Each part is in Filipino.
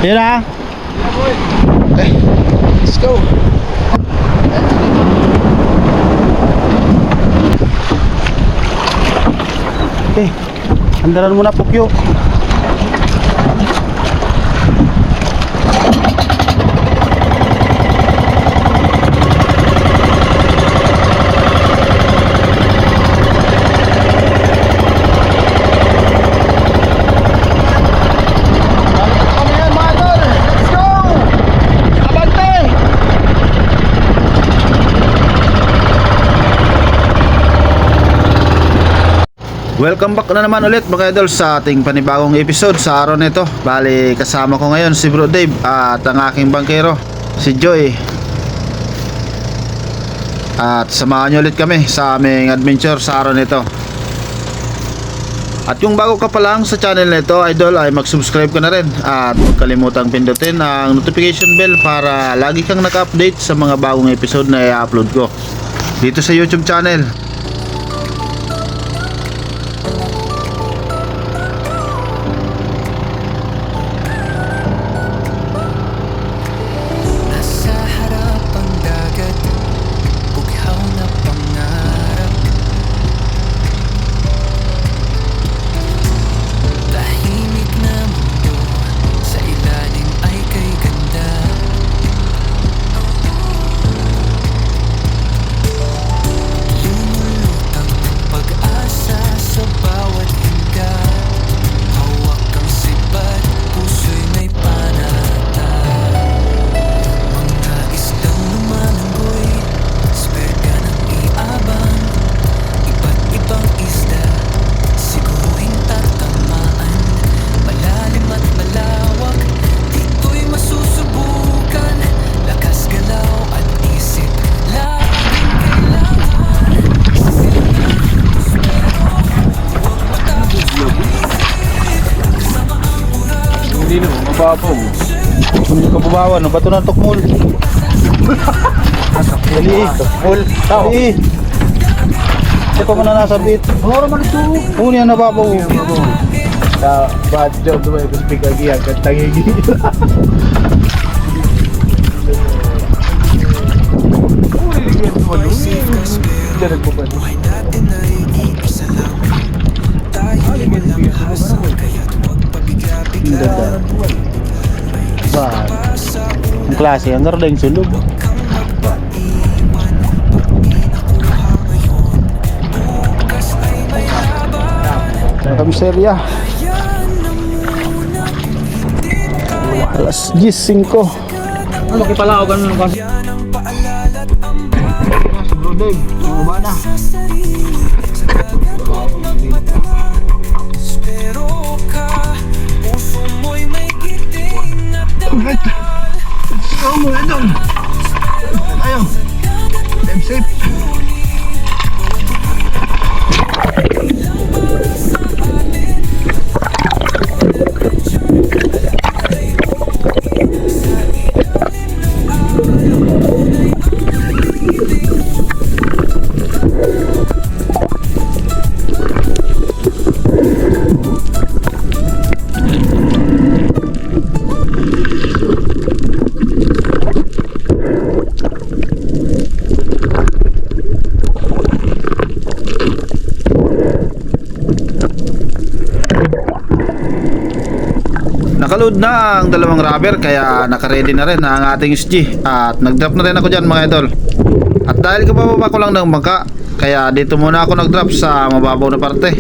Yun na. Okay, let's go. Okay, andaran muna Pukyo. Welcome back na naman ulit mga idol sa ating panibagong episode sa araw nito. Bali kasama ko ngayon si Bro Dave at ang aking bangkero si Joy. At samahan nyo ulit kami sa aming adventure sa araw nito. At yung bago ka pa lang sa channel nito idol ay mag-subscribe ka na rin. At huwag kalimutang pindutin ang notification bell para lagi kang naka-update sa mga bagong episode na i-upload ko dito sa YouTube channel. Hindi no, mababaw. Hindi ka bubawan, no? Bato ng tukmol. Dali, tukmol. Dali. Ito pa man na nasabit. Oo naman ito. Oo niya nababaw. Sa bad job naman ito speaker giyan. Kantangigi. Oo, niligyan mo ano. Diyan nagpapano. Ba, ang klase, ang ganda yung sulog. Kamiserya. Alas 10:05. Ano kipala ako ganun ba? Si Bro Dave, sumuba na. Alright. Let's go mga idol. Ayaw. Stay safe. Nakaload na ang dalawang rubber kaya naka-ready na rin ang ating SG at nag-drop na rin ako dyan mga idol. At dahil kabababa ko lang ng bangka kaya dito muna ako nag-drop sa mababaw na parte.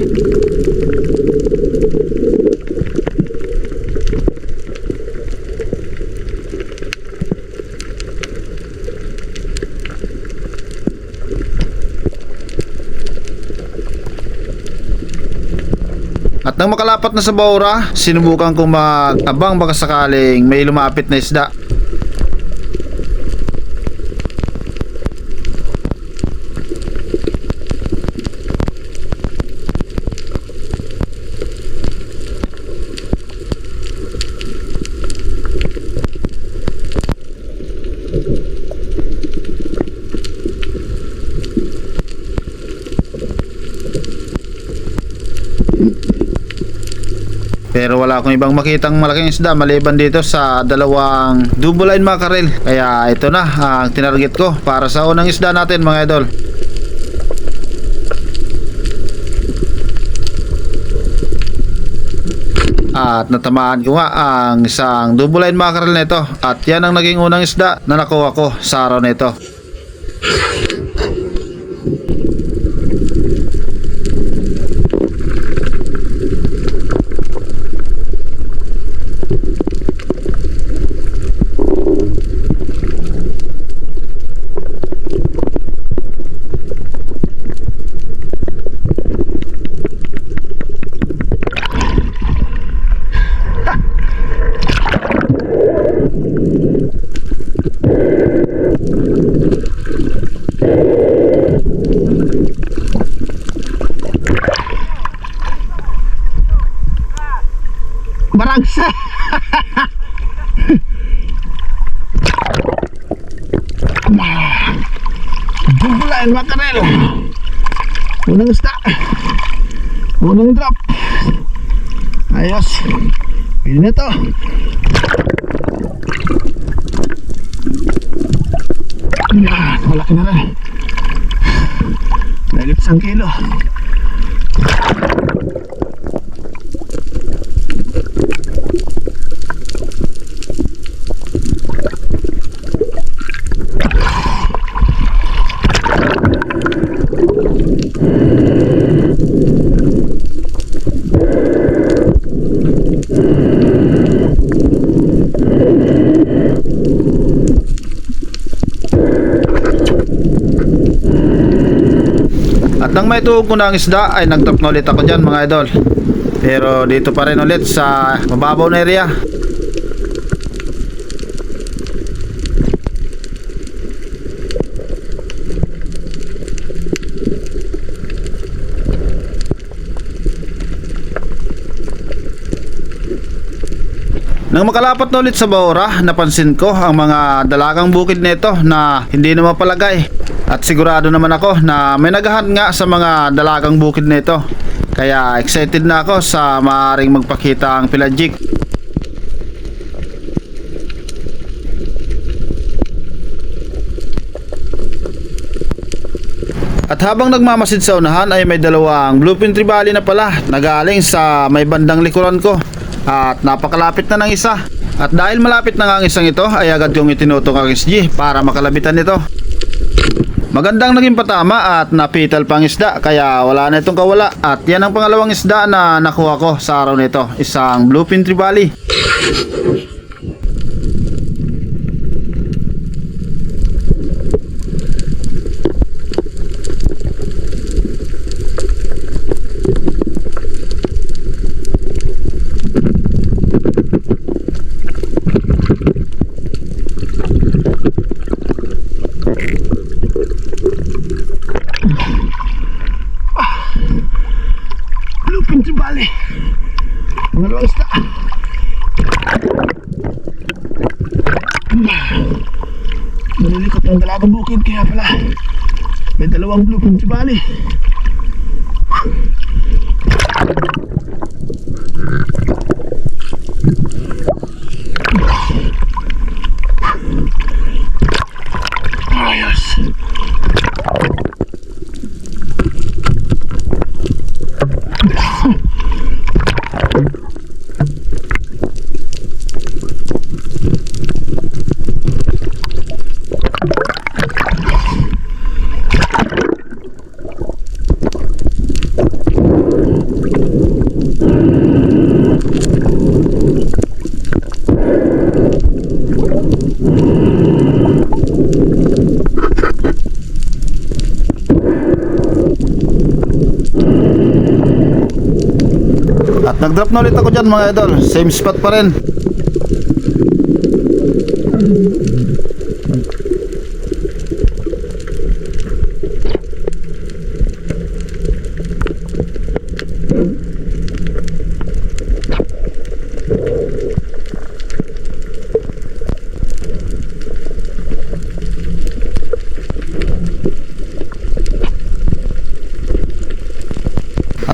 At nang makalapat na sa Baura, sinubukan kong mag-abang baka sakaling may lumapit na isda. Pero wala akong ibang makitang malaking isda maliban dito sa dalawang double line mackerel. Kaya ito na ang tinarget ko para sa unang isda natin mga idol. At natamaan ko nga ang isang double line mackerel na ito. At yan ang naging unang isda na nakuha ko sa araw na ito. Barangsa. Double mackerel. Unang isda. Unang drop. Ayos. Pili na to. Yan, malaki na rin. Nagit 1 kilo. At nang may tuog ko na ang isda ay nag-drop na ulit ako dyan mga idol. Pero dito pa rin ulit sa mababaw na area. Nang makalapat na ulit sa Baura, napansin ko ang mga dalagang bukid nito na hindi na mapalagay. At sigurado naman ako na may naghahunt nga sa mga dalagang bukid nito. Kaya excited na ako sa maaaring magpakita ang pelagic. At habang nagmamasid sa unahan ay may dalawang bluefin trevally na pala na galing sa may bandang likuran ko. At napakalapit na ng isa. At dahil malapit na nga ang isang ito ay agad kong itinutok ang SG para makalabitan nito. Magandang naging patama at napital pang isda kaya wala na itong kawala. At yan ang pangalawang isda na nakuha ko sa araw nito, isang bluefin trevally. Bluefin trevally. Pangalawang isda. Nalilikot ng dalagang bukid kaya pala may dalawang bluefin trevally. Ayos. At nag-drop na ulit ako dyan mga idol. Same spot pa rin.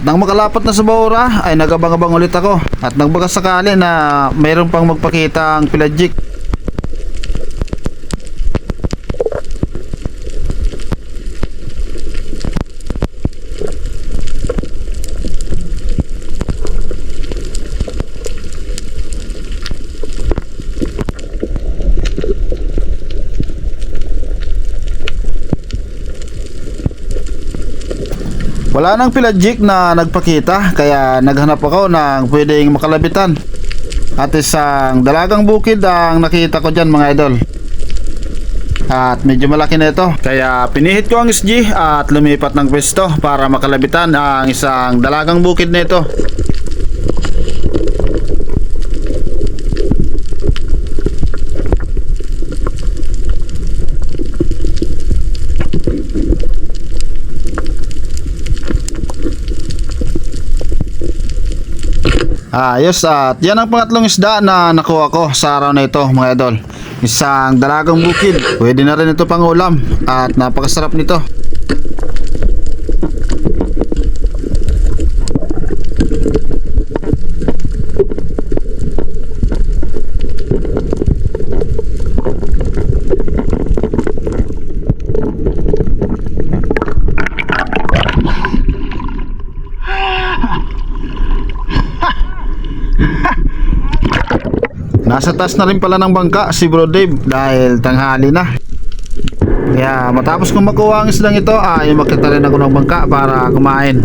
At nang makalapat na sa Baura ay nagabang-abang ulit ako at nagbakasakali na mayroon pang magpakita ang Pelagic. Wala nang Pelagic na nagpakita kaya naghanap ako ng pwedeng makalabitan. At isang dalagang bukid ang nakita ko dyan mga idol. At medyo malaki na ito kaya pinihit ko ang SG at lumipat ng pwesto para makalabitan ang isang dalagang bukid na ito. Ayos, at yan ang pangatlong isda na nakuha ko sa araw na ito mga idol. Isang dalagang bukid. Pwede na rin ito pang ulam at napakasarap nito. Nasa taas na rin pala ng bangka si Bro Dave dahil tanghali na. Kaya matapos kong makuha ang isdang ito ay makita rin ako ng bangka para kumain.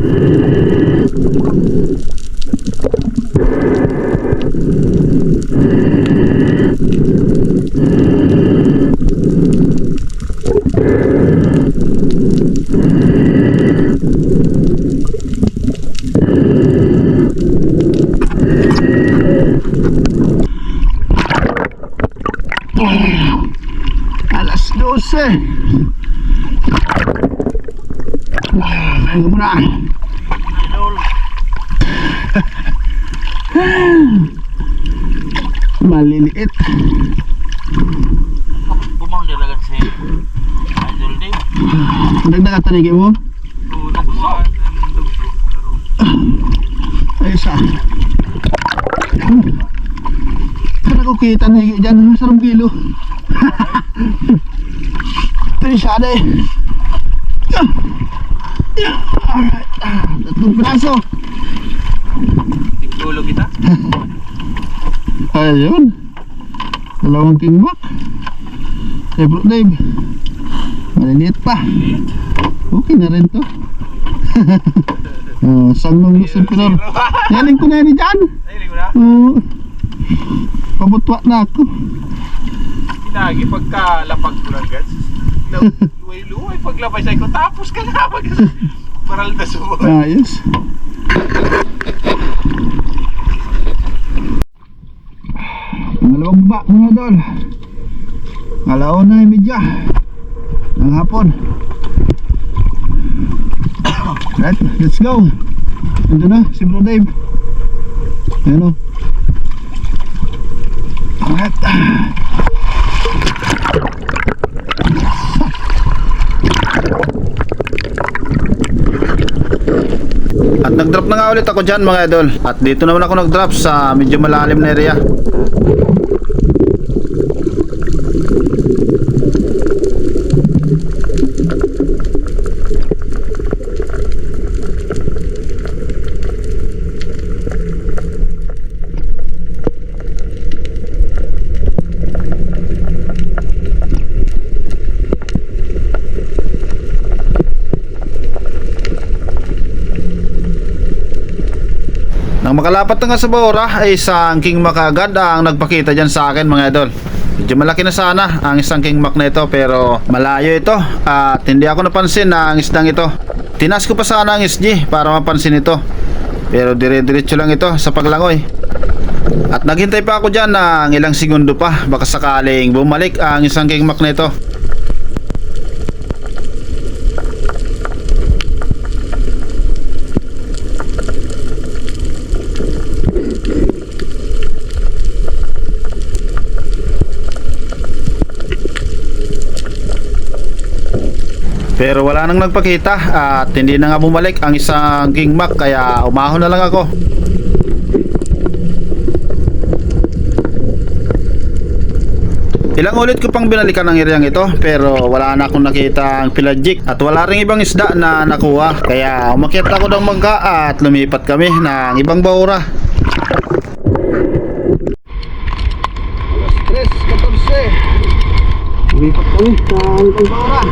Alas 12. Ayun mo na. Maliliit. Bumang dalagan si Idol Dave. Dagdagan tanigin mo. Ay isa. Kada ko kita na higit dyan. Sarong kilo. Ito siya na eh. Alright. Tatlong piraso. Tigtulo kita. Ayun. Dalawang kingbak. Kay Bro Dave. Maliliit pa. Okay na rin to. Sangnong Luzon Pinor. Yaling ko na rin dyan. Nahiling mo na? Pabutwa na ako. Pinagi pagkalapag ko lang guys. Luway-luway paglabay sa'yo ko. Tapos ka na maral na sumo. Ayos. Pangalawang baba mga idol. Alaon na yung media ng hapon. Right, let's go. Ando na si Bro Dave. Ayan o. Alright. At nag-drop na nga ulit ako dyan mga idol. At dito naman ako nag-drop sa medyo malalim na area. Nang makalapat na nga sa Baura ay isang king mac agad ang nagpakita dyan sa akin mga idol. Medyo malaki na sana ang isang king mac na ito pero malayo ito at hindi ako napansin na ang isdang ito. Tinas ko pa sana ang SG para mapansin ito pero dire-diretso lang ito sa paglangoy. At naghintay pa ako dyan ng ilang segundo pa baka sakaling bumalik ang isang king mac na ito. Pero wala nang nagpakita at hindi na nga bumalik ang isang King Mac, kaya umahon na lang ako. Ilang ulit ko pang binalikan ang areang ito pero wala na akong nakita ang pelagic at wala ring ibang isda na nakuha, kaya umakyat ako ng bangka at lumipat kami ng ibang bahura. Alas 3:14. Umipat kami sa ibang bahura.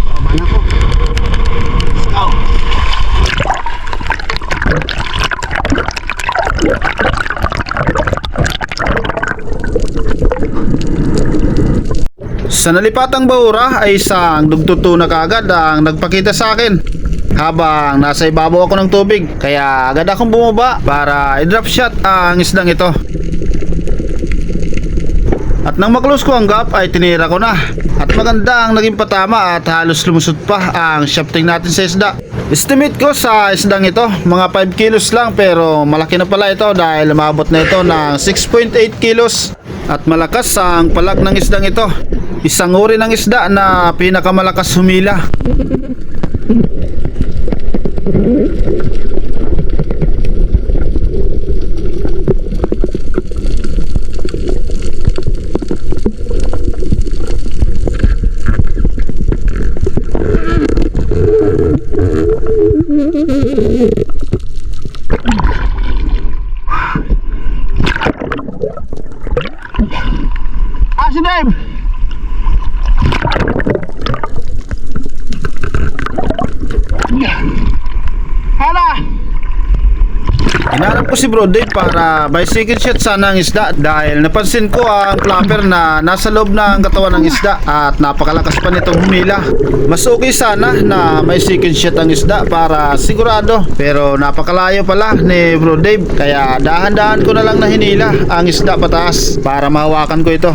Tama na ko. Let's go. Sa nalipatang bahura ay isang dugtuto na kaagad ang nagpakita sa akin habang nasa ibabaw ako ng tubig, kaya agad akong bumaba para i-drop shot ang isdang ito. At nang maklose ko ang gap ay tinira ko na at maganda ang naging patama at halos lumusot pa ang shafting natin sa isda. Estimate ko sa isdang ito mga 5 kilos lang, pero malaki na pala ito dahil umabot na ito ng 6.8 kilos. At malakas ang palag ng isdang ito. Isang uri ng isda na pinakamalakas humila. Si Dave! Hala! Hinarap ko si Bro Dave para by second shot sana ang isda dahil napansin ko ang flapper na nasa loob ng katawan ng isda at napakalakas pa nitong humila. Mas okay sana na may second shot ang isda para sigurado, pero napakalayo pala ni Bro Dave, kaya dahan-dahan ko na lang na hinila ang isda pataas para mahawakan ko ito.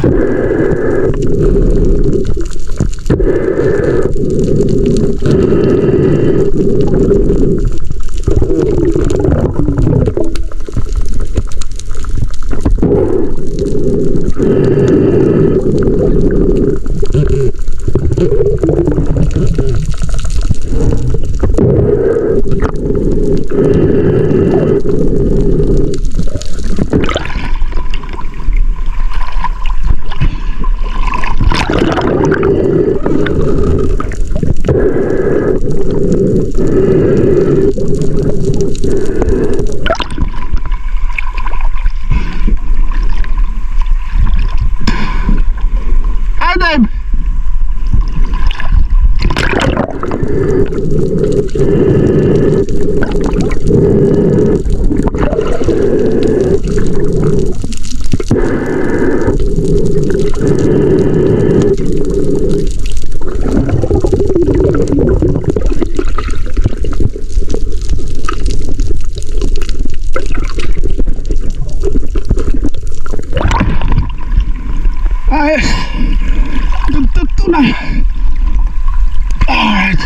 Dave! Ayos! Dugtugto na! Alright!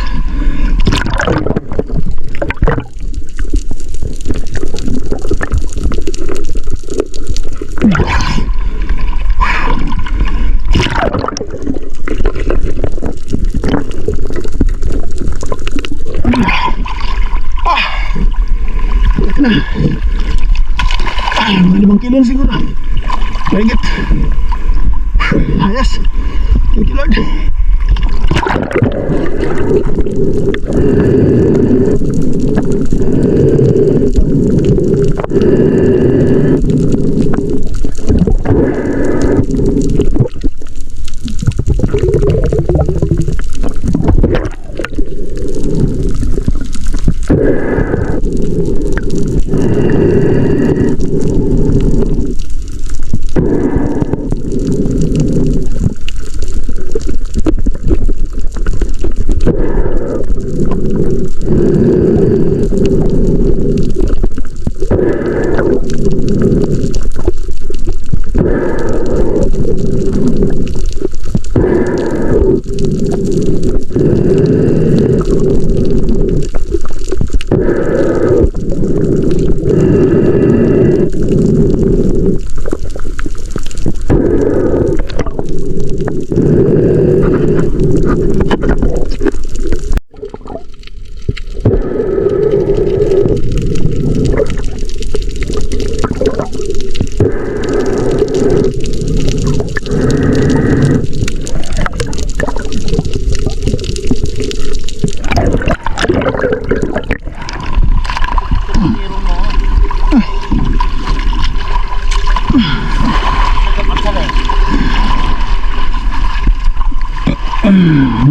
Ay, mga 5 kilo na siguro. Mahigit. Ayos. Thank you, Lord.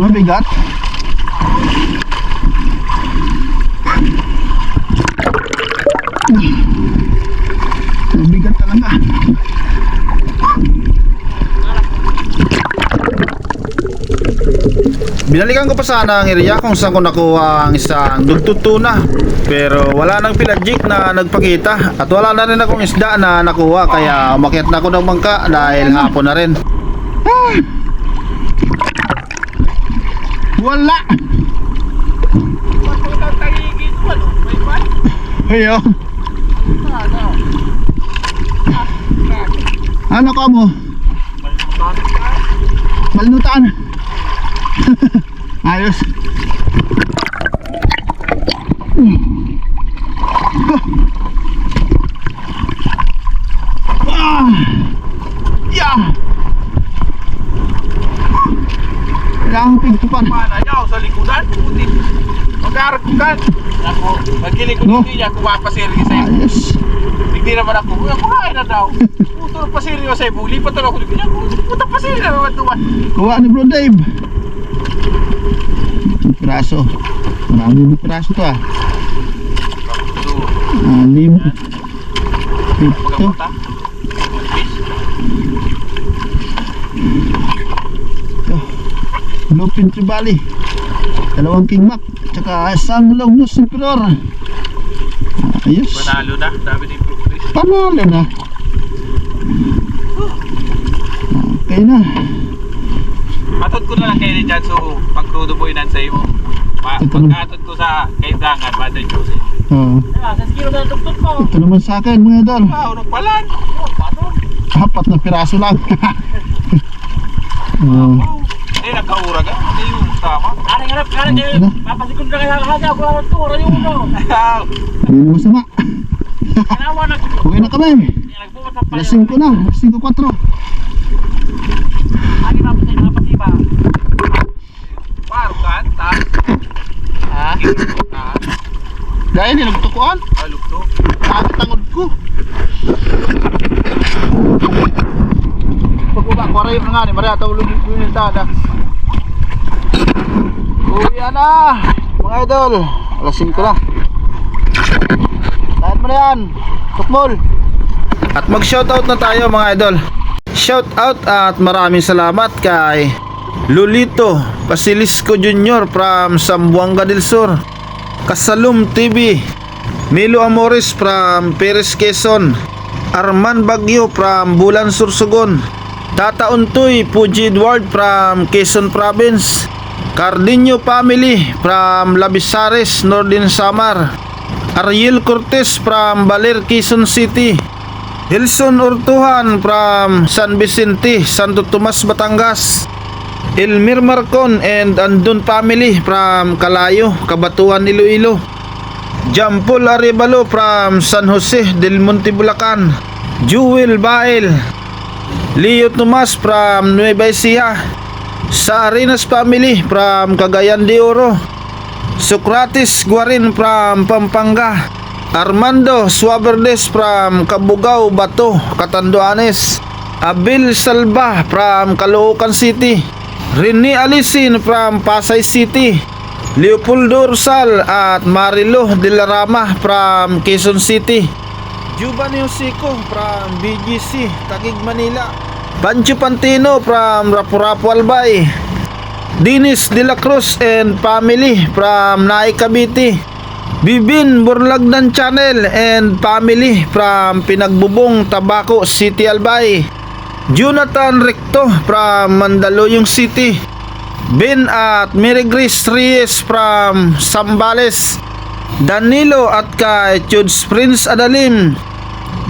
Mabigat. Mabigat talaga. Binalikan ko pa sana ang area kung saan ko nakuha ang isang dugtutuna. Pero wala nang pelagic na nagpakita. At wala na rin akong isda na nakuha. Kaya umakyat na ako ng bangka dahil hapon na rin. Wala! Pagkutang tagigin ito, ano? May pan? Ayun. Ano? Ano ka mo? Malinutan. Ayos. Yeah. Kailangan pigtupan. Mana niya ako sa likudan, puti. Mag-aarakukan. Ako, magkilikod No. hindi niya, kumapasiri sa iyo. Ayos. Hindi naman ako, kumain na daw. Puto, pasiri ko sa iyo. Lipat na ako. Puto, pasiri na naman tuwan. Kuha ni Bro Dave. Ang piraso. Maraming piraso to ah. Anim. Ito. Pagkapunta. Lupin Tribali. Dalawang King Mac. Tsaka isang long nose superior. Ayos. Manalo na, dami din progress. Panalo na. Okay na. Matod ko na lang kayo dyan, so pag-crudo po inan sa iyo. Pag-atod ko sa kaidangan, Mother Joseph. Sa kilo na tuktok ko. ito naman sa akin mga idol. Wow, nagpalan. Patod. 4 na piraso lang. Eh, nagkaura ka. Hindi yung tama. Karang harap, karang kayo. Ano? Papasikod ka kaya kanya. Ako ang tura yung uno. Hindi na masama. Kanawa na. Uwi na kami. Nagbumat ang Alas payo. 5 na. Alas 5:04. Lagi mapasiba. Parukan, ta. Ha? Ta. Dahil nilagtukuan. Alok to. Sakit tangod ko. Pagbuka ko rin nga ni Maria tawulog yung tada. Uwi na mga idol. Alas 5 na. Tahan mo na yan. Tukmol. At mag shoutout na tayo mga idol. Shoutout at maraming salamat kay Lolito Basilisco Jr. from Zamboanga del Sur, Kasalum TV, Milo Amores from Perez Quezon, Arman Bagyo from Bulan Sursugon, Tata Untoy Puji Edward from Quezon Province, Cardenio family from Labisares, Northern Samar, Ariel Cortez from Baler, Quezon City, Hilson Ortuhan from San Vicente, Santo Tomas, Batangas, Elmir Marcon and Andon family from Calayo, Cabatuan, Iloilo, Jampol Arevalo from San Jose del Monte, Bulacan, Jewel Bael, Leo Tomas from Nueva Ecija, Sa Arenas family from Cagayan de Oro, Socrates Guarin from Pampanga, Armando Suaverdes from Cabugao, Bato, Catanduanes, Abel Salva from Caloocan City, Rene Alisin from Pasay City, Leopoldo Ursal at Marilo de la Rama from Quezon City, Juban Yosico from BGC, Taguig, Manila, Pancho Pantino from Rapu-Rapu, Albay, Dinis de la Cruz and family from Naik, Cavite, Bibin Burlagdan Channel and family from Pinagbubong, Tabaco City, Albay, Jonathan Recto from Mandaluyong City, Ben at Mary Grace Reyes from Sambales, Danilo at kay Chuds Prince Adalim,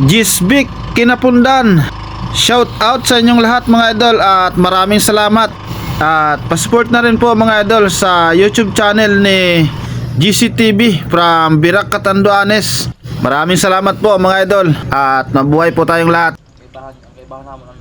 Gisbik Kinapundan. Shout out sa inyong lahat mga idol at maraming salamat. At pa-support na rin po mga idol sa YouTube channel ni GCTV from Birak, Catanduanes. Maraming salamat po mga idol at mabuhay po tayong lahat. Kay bahan naman.